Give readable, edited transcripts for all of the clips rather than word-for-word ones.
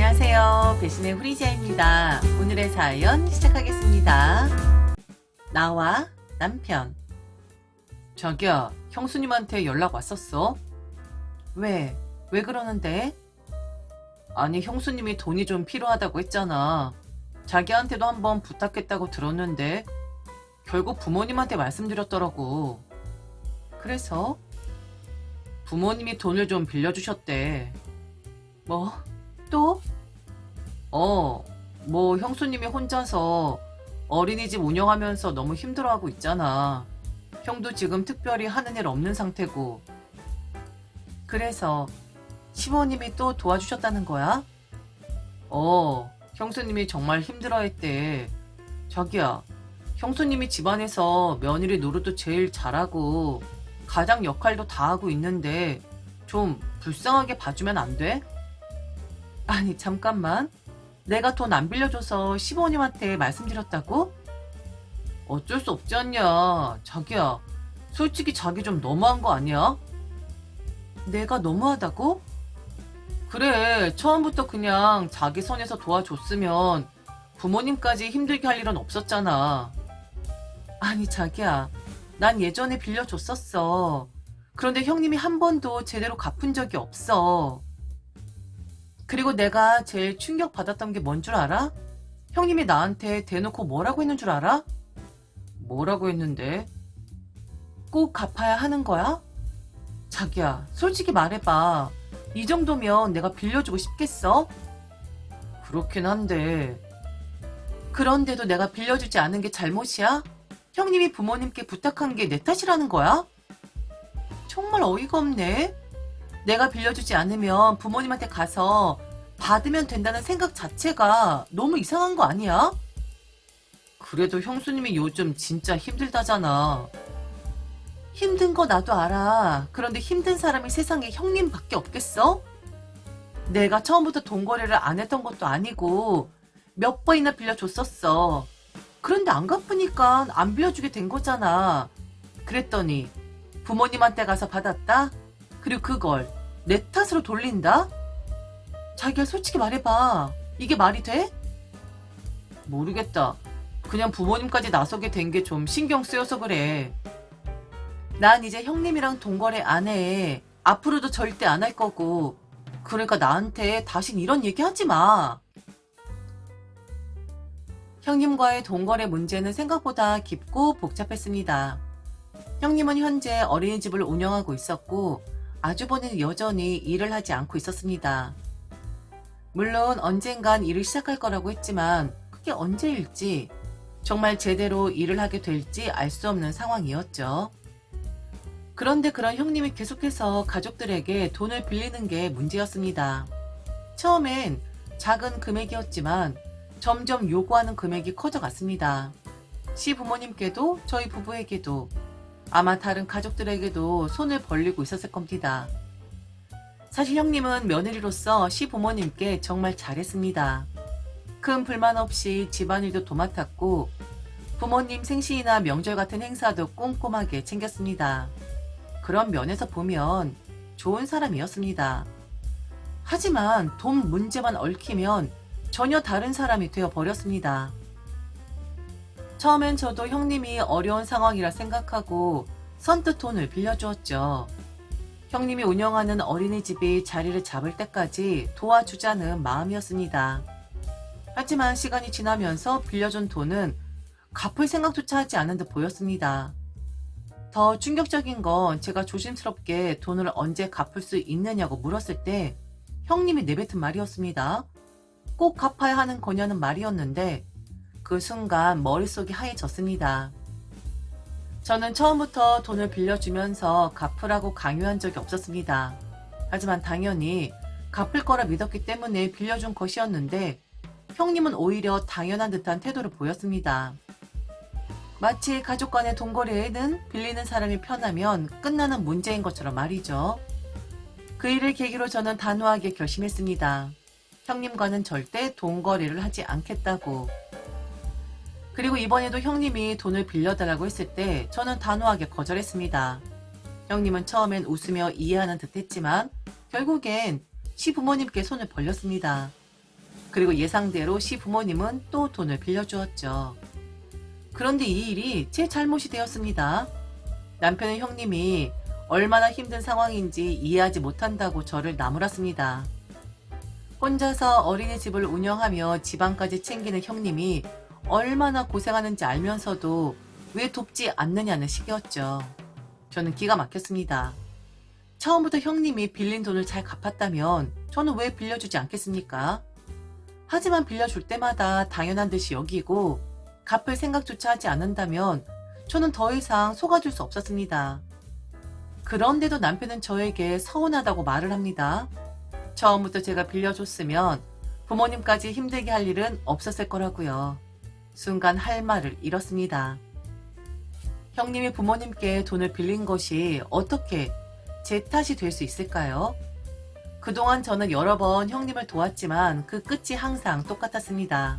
안녕하세요. 배신의 후리자입니다. 오늘의 사연 시작하겠습니다. 나와 남편. 자기야, 형수님한테 연락 왔었어? 왜? 왜 그러는데? 아니, 형수님이 돈이 좀 필요하다고 했잖아. 자기한테도 한번 부탁했다고 들었는데 결국 부모님한테 말씀드렸더라고. 그래서? 부모님이 돈을 좀 빌려주셨대. 뭐? 또? 뭐 형수님이 혼자서 어린이집 운영하면서 너무 힘들어하고 있잖아. 형도 지금 특별히 하는 일 없는 상태고. 그래서 시모님이 또 도와주셨다는 거야? 형수님이 정말 힘들어했대. 자기야, 형수님이 집안에서 며느리 노릇도 제일 잘하고 가장 역할도 다 하고 있는데 좀 불쌍하게 봐주면 안 돼? 아니 잠깐만, 내가 돈 안 빌려줘서 시부모님한테 말씀드렸다고? 어쩔 수 없지 않냐. 자기야, 솔직히 자기 좀 너무한 거 아니야? 내가 너무하다고? 그래, 처음부터 그냥 자기 선에서 도와줬으면 부모님까지 힘들게 할 일은 없었잖아. 아니 자기야, 난 예전에 빌려줬었어. 그런데 형님이 한 번도 제대로 갚은 적이 없어. 그리고 내가 제일 충격받았던 게 뭔 줄 알아? 형님이 나한테 대놓고 뭐라고 했는 줄 알아? 뭐라고 했는데? 꼭 갚아야 하는 거야? 자기야, 솔직히 말해봐. 이 정도면 내가 빌려주고 싶겠어? 그렇긴 한데. 그런데도 내가 빌려주지 않은 게 잘못이야? 형님이 부모님께 부탁한 게 내 탓이라는 거야? 정말 어이가 없네. 내가 빌려주지 않으면 부모님한테 가서 받으면 된다는 생각 자체가 너무 이상한 거 아니야? 그래도 형수님이 요즘 진짜 힘들다잖아. 힘든 거 나도 알아. 그런데 힘든 사람이 세상에 형님밖에 없겠어? 내가 처음부터 돈 거래를 안 했던 것도 아니고 몇 번이나 빌려줬었어. 그런데 안 갚으니까 안 빌려주게 된 거잖아. 그랬더니 부모님한테 가서 받았다? 그리고 그걸 내 탓으로 돌린다? 자기야, 솔직히 말해봐. 이게 말이 돼? 모르겠다. 그냥 부모님까지 나서게 된 게 좀 신경 쓰여서 그래. 난 이제 형님이랑 돈거래 안 해. 앞으로도 절대 안 할 거고. 그러니까 나한테 다신 이런 얘기 하지 마. 형님과의 돈거래 문제는 생각보다 깊고 복잡했습니다. 형님은 현재 어린이집을 운영하고 있었고 아주버니는 여전히 일을 하지 않고 있었습니다. 물론 언젠간 일을 시작할 거라고 했지만 그게 언제일지, 정말 제대로 일을 하게 될지 알 수 없는 상황이었죠. 그런데 그런 형님이 계속해서 가족들에게 돈을 빌리는 게 문제였습니다. 처음엔 작은 금액이었지만 점점 요구하는 금액이 커져갔습니다. 시부모님께도 저희 부부에게도 아마 다른 가족들에게도 손을 벌리고 있었을 겁니다. 사실 형님은 며느리로서 시부모님께 정말 잘했습니다. 큰 불만 없이 집안일도 도맡았고 부모님 생신이나 명절 같은 행사도 꼼꼼하게 챙겼습니다. 그런 면에서 보면 좋은 사람이었습니다. 하지만 돈 문제만 얽히면 전혀 다른 사람이 되어버렸습니다. 처음엔 저도 형님이 어려운 상황이라 생각하고 선뜻 돈을 빌려주었죠. 형님이 운영하는 어린이집이 자리를 잡을 때까지 도와주자는 마음이었습니다. 하지만 시간이 지나면서 빌려준 돈은 갚을 생각조차 하지 않은 듯 보였습니다. 더 충격적인 건 제가 조심스럽게 돈을 언제 갚을 수 있느냐고 물었을 때 형님이 내뱉은 말이었습니다. 꼭 갚아야 하는 거냐는 말이었는데 그 순간 머릿속이 하얘졌습니다. 저는 처음부터 돈을 빌려주면서 갚으라고 강요한 적이 없었습니다. 하지만 당연히 갚을 거라 믿었기 때문에 빌려준 것이었는데 형님은 오히려 당연한 듯한 태도를 보였습니다. 마치 가족 간의 돈거래에는 빌리는 사람이 편하면 끝나는 문제인 것처럼 말이죠. 그 일을 계기로 저는 단호하게 결심했습니다. 형님과는 절대 돈거래를 하지 않겠다고. 그리고 이번에도 형님이 돈을 빌려달라고 했을 때 저는 단호하게 거절했습니다. 형님은 처음엔 웃으며 이해하는 듯 했지만 결국엔 시부모님께 손을 벌렸습니다. 그리고 예상대로 시부모님은 또 돈을 빌려주었죠. 그런데 이 일이 제 잘못이 되었습니다. 남편의 형님이 얼마나 힘든 상황인지 이해하지 못한다고 저를 나무랐습니다. 혼자서 어린이집을 운영하며 집안까지 챙기는 형님이 얼마나 고생하는지 알면서도 왜 돕지 않느냐는 식이었죠. 저는 기가 막혔습니다. 처음부터 형님이 빌린 돈을 잘 갚았다면 저는 왜 빌려주지 않겠습니까? 하지만 빌려줄 때마다 당연한 듯이 여기고 갚을 생각조차 하지 않는다면 저는 더 이상 속아줄 수 없었습니다. 그런데도 남편은 저에게 서운하다고 말을 합니다. 처음부터 제가 빌려줬으면 부모님까지 힘들게 할 일은 없었을 거라고요. 순간 할 말을 잃었습니다. 형님이 부모님께 돈을 빌린 것이 어떻게 제 탓이 될 수 있을까요? 그동안 저는 여러 번 형님을 도왔지만 그 끝이 항상 똑같았습니다.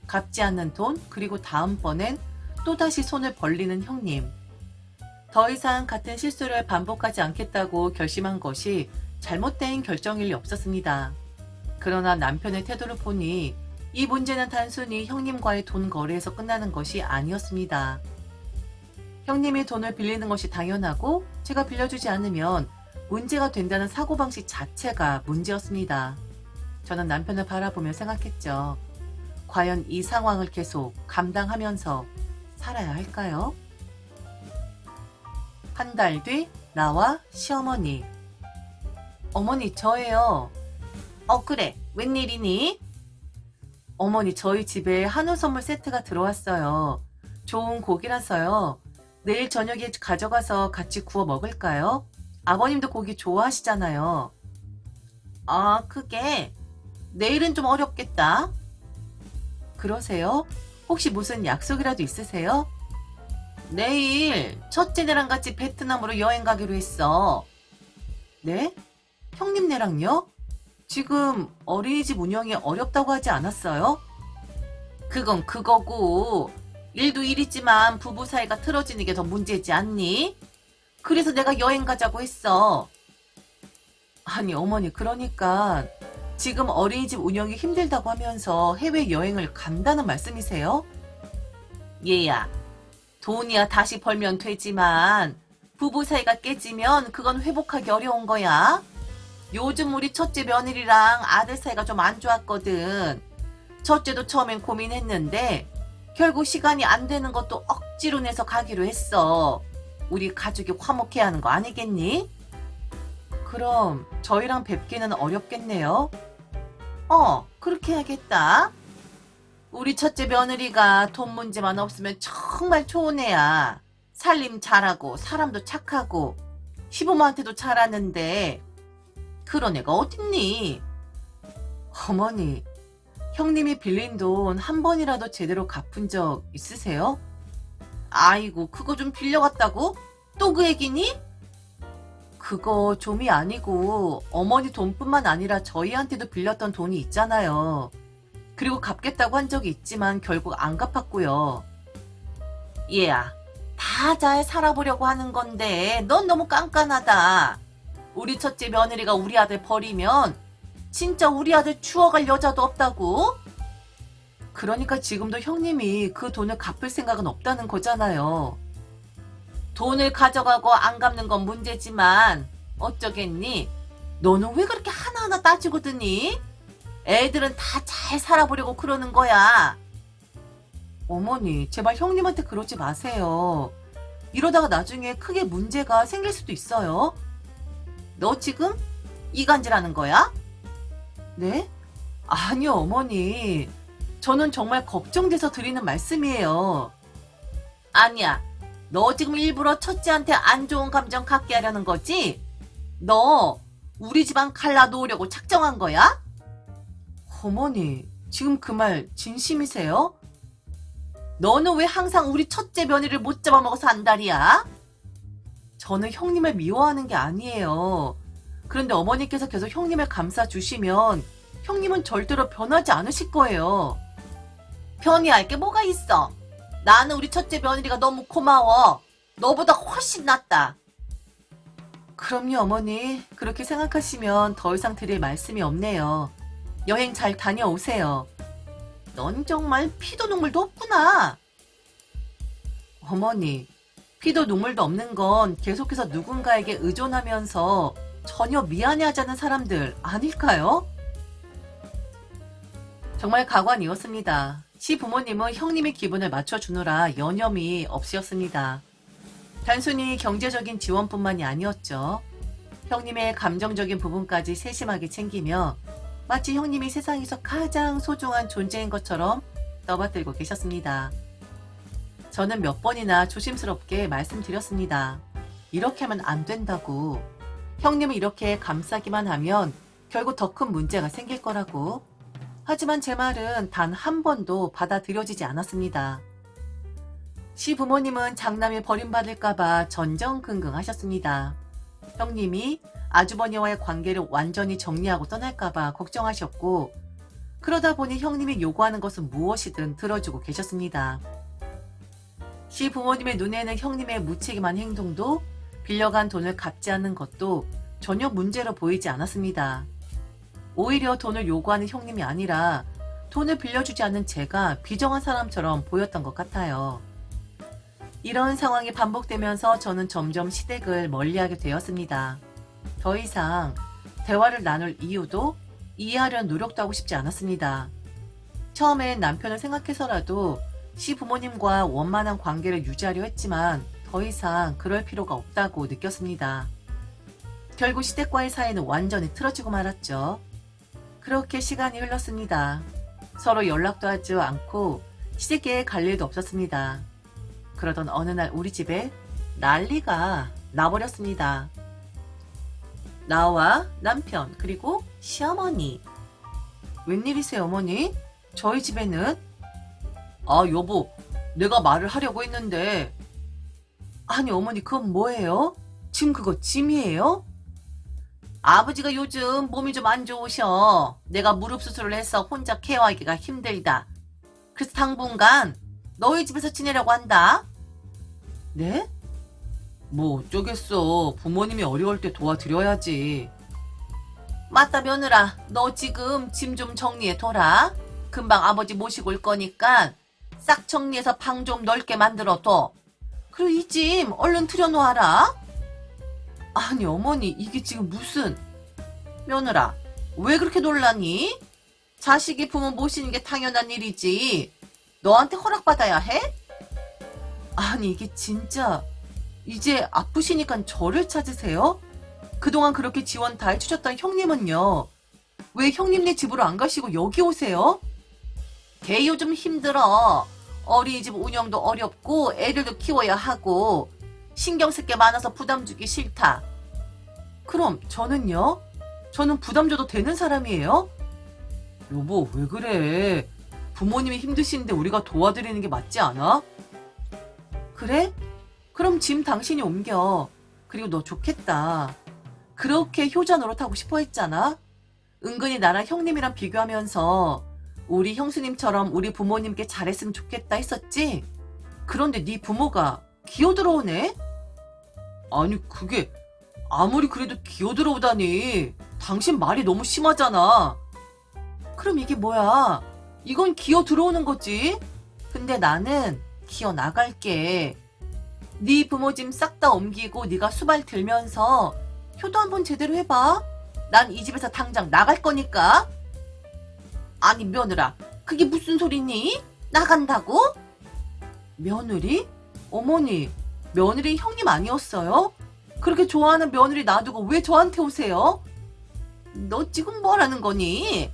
갚지 않는 돈, 그리고 다음번엔 또다시 손을 벌리는 형님. 더 이상 같은 실수를 반복하지 않겠다고 결심한 것이 잘못된 결정일 리 없었습니다. 그러나 남편의 태도를 보니 이 문제는 단순히 형님과의 돈 거래에서 끝나는 것이 아니었습니다. 형님이 돈을 빌리는 것이 당연하고 제가 빌려주지 않으면 문제가 된다는 사고방식 자체가 문제였습니다. 저는 남편을 바라보며 생각했죠. 과연 이 상황을 계속 감당하면서 살아야 할까요? 한 달 뒤 나와 시어머니. 어머니, 저예요. 그래. 웬일이니? 어머니, 저희 집에 한우 선물 세트가 들어왔어요. 좋은 고기라서요. 내일 저녁에 가져가서 같이 구워 먹을까요? 아버님도 고기 좋아하시잖아요. 아, 그게 내일은 좀 어렵겠다. 그러세요? 혹시 무슨 약속이라도 있으세요? 내일 첫째네랑 같이 베트남으로 여행 가기로 했어. 네? 형님네랑요? 지금 어린이집 운영이 어렵다고 하지 않았어요? 그건 그거고 일도 일이지만 부부 사이가 틀어지는 게 더 문제지 않니? 그래서 내가 여행 가자고 했어. 아니 어머니, 그러니까 지금 어린이집 운영이 힘들다고 하면서 해외여행을 간다는 말씀이세요? 얘야, 돈이야 다시 벌면 되지만 부부 사이가 깨지면 그건 회복하기 어려운 거야. 요즘 우리 첫째 며느리랑 아들 사이가 좀 안 좋았거든. 첫째도 처음엔 고민했는데 결국 시간이 안 되는 것도 억지로 내서 가기로 했어. 우리 가족이 화목해야 하는 거 아니겠니? 그럼 저희랑 뵙기는 어렵겠네요. 그렇게 해야겠다. 우리 첫째 며느리가 돈 문제만 없으면 정말 좋은 애야. 살림 잘하고 사람도 착하고 시부모한테도 잘하는데 그런 애가 어딨니? 어머니, 형님이 빌린 돈 한 번이라도 제대로 갚은 적 있으세요? 아이고, 그거 좀 빌려갔다고? 또 그 얘기니? 그거 좀이 아니고 어머니 돈뿐만 아니라 저희한테도 빌렸던 돈이 있잖아요. 그리고 갚겠다고 한 적이 있지만 결국 안 갚았고요. 얘야, 다 잘 살아보려고 하는 건데 넌 너무 깐깐하다. 우리 첫째 며느리가 우리 아들 버리면 진짜 우리 아들 추억할 여자도 없다고? 그러니까 지금도 형님이 그 돈을 갚을 생각은 없다는 거잖아요. 돈을 가져가고 안 갚는 건 문제지만 어쩌겠니? 너는 왜 그렇게 하나하나 따지고 드니? 애들은 다 잘 살아보려고 그러는 거야. 어머니, 제발 형님한테 그러지 마세요. 이러다가 나중에 크게 문제가 생길 수도 있어요. 너 지금 이간질하는 거야? 네? 아니요, 어머니. 저는 정말 걱정돼서 드리는 말씀이에요. 아니야. 너 지금 일부러 첫째한테 안 좋은 감정 갖게 하려는 거지? 너 우리 집안 갈라 놓으려고 작정한 거야? 어머니, 지금 그 말 진심이세요? 너는 왜 항상 우리 첫째 며느리를 못 잡아먹어서 안달이야? 저는 형님을 미워하는 게 아니에요. 그런데 어머니께서 계속 형님을 감싸주시면 형님은 절대로 변하지 않으실 거예요. 변이할 게 뭐가 있어? 나는 우리 첫째 며느리가 너무 고마워. 너보다 훨씬 낫다. 그럼요, 어머니. 그렇게 생각하시면 더 이상 드릴 말씀이 없네요. 여행 잘 다녀오세요. 넌 정말 피도 눈물도 없구나. 어머니, 피도 눈물도 없는 건 계속해서 누군가에게 의존하면서 전혀 미안해하지 않는 사람들 아닐까요? 정말 가관이었습니다. 시부모님은 형님의 기분을 맞춰주느라 여념이 없으셨습니다. 단순히 경제적인 지원뿐만이 아니었죠. 형님의 감정적인 부분까지 세심하게 챙기며 마치 형님이 세상에서 가장 소중한 존재인 것처럼 떠받들고 계셨습니다. 저는 몇 번이나 조심스럽게 말씀드렸습니다. 이렇게 하면 안 된다고. 형님을 이렇게 감싸기만 하면 결국 더 큰 문제가 생길 거라고. 하지만 제 말은 단 한 번도 받아들여지지 않았습니다. 시부모님은 장남이 버림받을까봐 전전긍긍하셨습니다. 형님이 아주버니와의 관계를 완전히 정리하고 떠날까봐 걱정하셨고, 그러다 보니 형님이 요구하는 것은 무엇이든 들어주고 계셨습니다. 시부모님의 눈에는 형님의 무책임한 행동도 빌려간 돈을 갚지 않는 것도 전혀 문제로 보이지 않았습니다. 오히려 돈을 요구하는 형님이 아니라 돈을 빌려주지 않는 제가 비정한 사람처럼 보였던 것 같아요. 이런 상황이 반복되면서 저는 점점 시댁을 멀리하게 되었습니다. 더 이상 대화를 나눌 이유도 이해하려는 노력도 하고 싶지 않았습니다. 처음엔 남편을 생각해서라도 시부모님과 원만한 관계를 유지하려 했지만 더 이상 그럴 필요가 없다고 느꼈습니다. 결국 시댁과의 사이는 완전히 틀어지고 말았죠. 그렇게 시간이 흘렀습니다. 서로 연락도 하지 않고 시댁에 갈 일도 없었습니다. 그러던 어느 날 우리 집에 난리가 나버렸습니다. 나와 남편 그리고 시어머니. 웬일이세요 어머니? 저희 집에는? 아 여보, 내가 말을 하려고 했는데. 아니 어머니 그건 뭐예요? 지금 그거 짐이에요? 아버지가 요즘 몸이 좀 안 좋으셔. 내가 무릎 수술을 해서 혼자 케어하기가 힘들다. 그래서 당분간 너희 집에서 지내려고 한다. 네? 뭐 어쩌겠어. 부모님이 어려울 때 도와드려야지. 맞다 며느라, 너 지금 짐 좀 정리해둬라. 금방 아버지 모시고 올 거니까 싹 정리해서 방 좀 넓게 만들어둬. 그리고 이 짐 얼른 들여놓아라. 아니 어머니 이게 지금 무슨. 며느라 왜 그렇게 놀라니? 자식이 부모 모시는 게 당연한 일이지. 너한테 허락받아야 해? 아니 이게 진짜 이제 아프시니까 저를 찾으세요? 그동안 그렇게 지원 다 해주셨던 형님은요? 왜 형님네 집으로 안 가시고 여기 오세요? 걔 요즘 힘들어. 어린이집 운영도 어렵고 애들도 키워야 하고 신경 쓸 게 많아서 부담 주기 싫다. 그럼 저는요? 저는 부담 줘도 되는 사람이에요? 여보 왜 그래? 부모님이 힘드시는데 우리가 도와드리는 게 맞지 않아? 그래? 그럼 짐 당신이 옮겨. 그리고 너 좋겠다. 그렇게 효자 노릇하고 싶어 했잖아? 은근히 나랑 형님이랑 비교하면서 우리 형수님처럼 우리 부모님께 잘했으면 좋겠다 했었지? 그런데 네 부모가 기어들어오네? 아니 그게 아무리 그래도 기어들어오다니. 당신 말이 너무 심하잖아. 그럼 이게 뭐야? 이건 기어들어오는 거지. 근데 나는 기어 나갈게. 네 부모 짐 싹 다 옮기고 네가 수발 들면서 효도 한번 제대로 해봐. 난 이 집에서 당장 나갈 거니까. 아니 며느라 그게 무슨 소리니? 나간다고? 며느리? 어머니 며느리 형님 아니었어요? 그렇게 좋아하는 며느리 놔두고 왜 저한테 오세요? 너 지금 뭐라는 거니?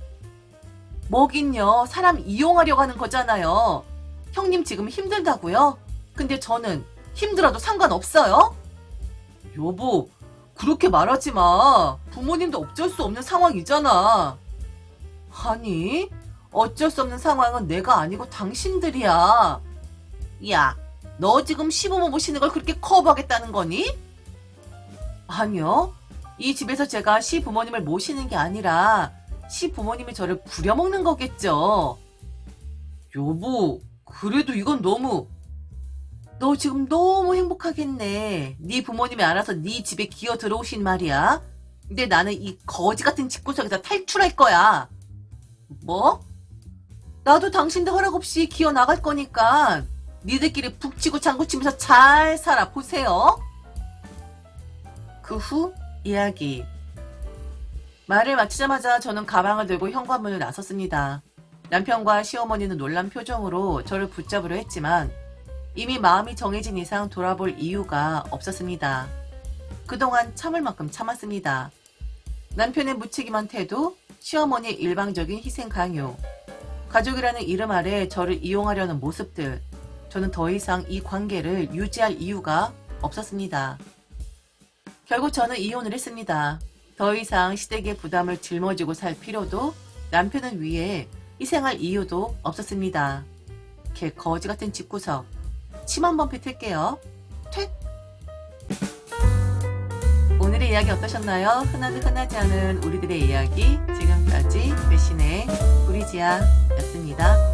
뭐긴요. 사람 이용하려고 하는 거잖아요. 형님 지금 힘들다고요? 근데 저는 힘들어도 상관없어요? 여보 그렇게 말하지 마. 부모님도 어쩔 수 없는 상황이잖아. 아니 어쩔 수 없는 상황은 내가 아니고 당신들이야. 야, 너 지금 시부모 모시는 걸 그렇게 커버하겠다는 거니? 아니요. 이 집에서 제가 시부모님을 모시는 게 아니라 시부모님이 저를 부려먹는 거겠죠. 여보, 그래도 이건 너무. 너 지금 너무 행복하겠네. 네 부모님이 알아서 네 집에 기어 들어오신 말이야. 근데 나는 이 거지 같은 집구석에서 탈출할 거야. 뭐? 나도 당신들 허락 없이 기어 나갈 거니까 니들끼리 북치고 장구치면서 잘 살아 보세요. 그 후 이야기. 말을 마치자마자 저는 가방을 들고 현관문을 나섰습니다. 남편과 시어머니는 놀란 표정으로 저를 붙잡으려 했지만 이미 마음이 정해진 이상 돌아볼 이유가 없었습니다. 그동안 참을 만큼 참았습니다. 남편의 무책임한 태도, 시어머니의 일방적인 희생 강요, 가족이라는 이름 아래 저를 이용하려는 모습들, 저는 더 이상 이 관계를 유지할 이유가 없었습니다. 결국 저는 이혼을 했습니다. 더 이상 시댁의 부담을 짊어지고 살 필요도 남편을 위해 희생할 이유도 없었습니다. 개 거지 같은 집구석. 침 한번 뱉을게요. 퇴! 오늘의 이야기 어떠셨나요? 흔하지 흔하지 않은 우리들의 이야기. 지금까지 배신의 우리지아였습니다.